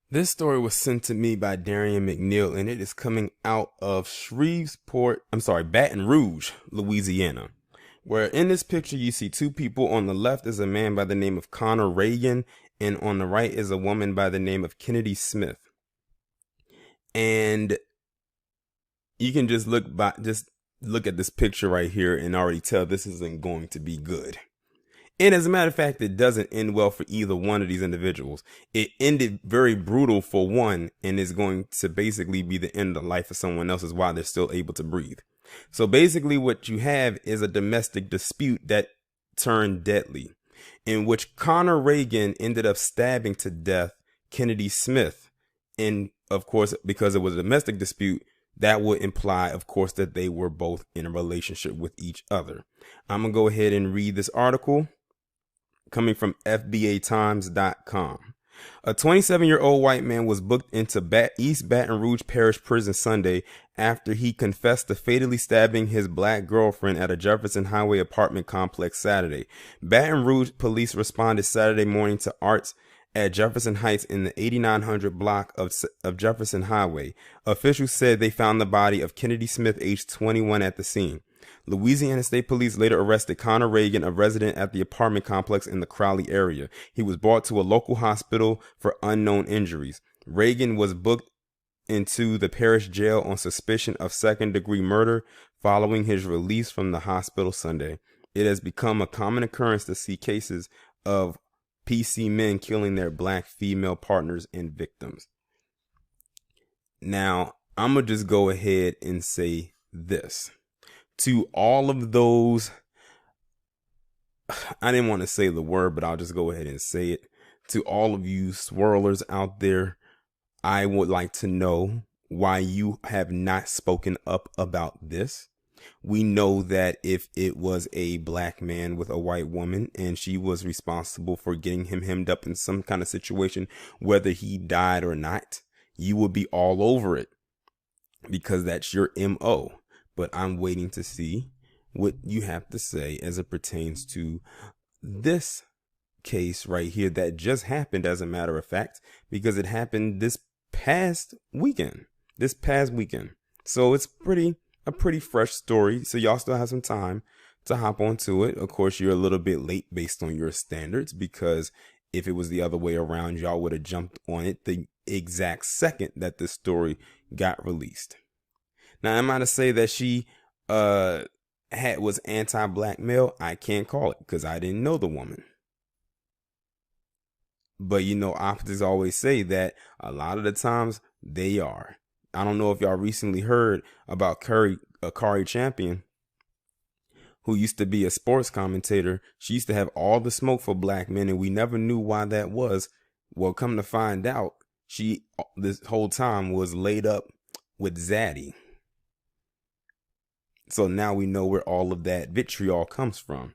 This story was sent to me by Darian McNeil, and it is coming out of Baton Rouge, Louisiana. Where in this picture you see two people. On the left is a man by the name of Connor Reagan, and on the right is a woman by the name of Kennedy Smith. And you can just look at this picture right here and already tell this isn't going to be good. And as a matter of fact, it doesn't end well for either one of these individuals. It ended very brutal for one, and is going to basically be the end of the life of someone else, is why they're still able to breathe. So basically what you have is a domestic dispute that turned deadly, in which Connor Reagan ended up stabbing to death Kennedy Smith. And of course, because it was a domestic dispute, that would imply, of course, that they were both in a relationship with each other. I'm going to go ahead and read this article coming from FBAtimes.com. A 27-year-old white man was booked into East Baton Rouge Parish Prison Sunday after he confessed to fatally stabbing his black girlfriend at a Jefferson Highway apartment complex Saturday. Baton Rouge police responded Saturday morning to Arts at Jefferson Heights in the 8900 block of Jefferson Highway. Officials said they found the body of Kennedy Smith, aged 21, at the scene. Louisiana State Police later arrested Connor Reagan, a resident at the apartment complex in the Crowley area. He was brought to a local hospital for unknown injuries. Reagan was booked into the parish jail on suspicion of second-degree murder following his release from the hospital Sunday. It has become a common occurrence to see cases of PC men killing their black female partners and victims. Now, I'm going to just go ahead and say this. To all of those, I didn't want to say the word, but I'll just go ahead and say it. To all of you swirlers out there, I would like to know why you have not spoken up about this. We know that if it was a black man with a white woman and she was responsible for getting him hemmed up in some kind of situation, whether he died or not, you would be all over it because that's your MO. But I'm waiting to see what you have to say as it pertains to this case right here that just happened, as a matter of fact, because it happened this past weekend. So it's a pretty fresh story. So y'all still have some time to hop onto it. Of course, you're a little bit late based on your standards, because if it was the other way around, y'all would have jumped on it the exact second that this story got released. Now, am I to say that she was anti-blackmail? I can't call it because I didn't know the woman. But opposites always say that a lot of the times they are. I don't know if y'all recently heard about Kari Champion, who used to be a sports commentator. She used to have all the smoke for black men, and we never knew why that was. Well, come to find out, she this whole time was laid up with Zaddy. So now we know where all of that vitriol comes from.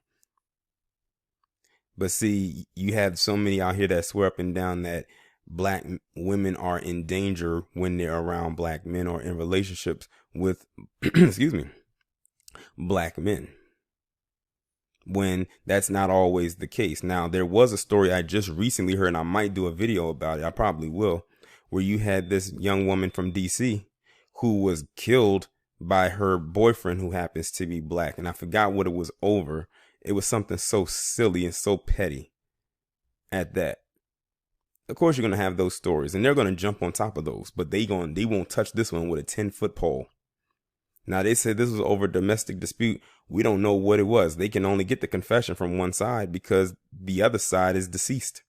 But see, you have so many out here that swear up and down that black women are in danger when they're around black men or in relationships with, black men, when that's not always the case. Now, there was a story I just recently heard, and I might do a video about it. I probably will, where you had this young woman from DC who was killed by her boyfriend, who happens to be black. And I forgot what it was over. It was something so silly and so petty at that. Of course, you're going to have those stories, and they're going to jump on top of those, but they won't touch this one with a 10-foot pole. Now, they said this was over a domestic dispute. We don't know what it was. They can only get the confession from one side because the other side is deceased.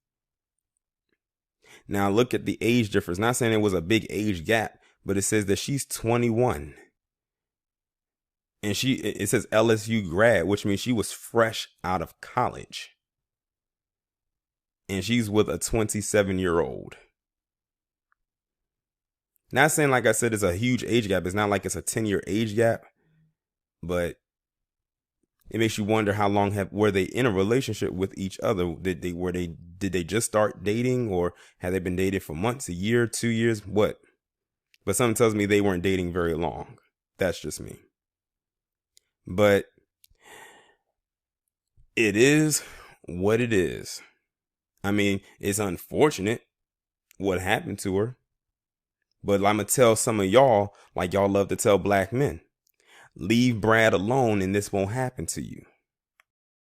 Now, look at the age difference. Not saying it was a big age gap, but it says that she's 21. And it says LSU grad, which means she was fresh out of college. And she's with a 27-year-old. Not saying, like I said, it's a huge age gap. It's not like it's a 10-year age gap. But it makes you wonder how long were they in a relationship with each other? Did they just start dating, or had they been dating for months, a year, 2 years? What? But something tells me they weren't dating very long. That's just me. But it is what it is. I mean, it's unfortunate. what happened to her. But I'm going to tell some of y'all, like y'all love to tell black men, leave Brad alone and this won't happen to you.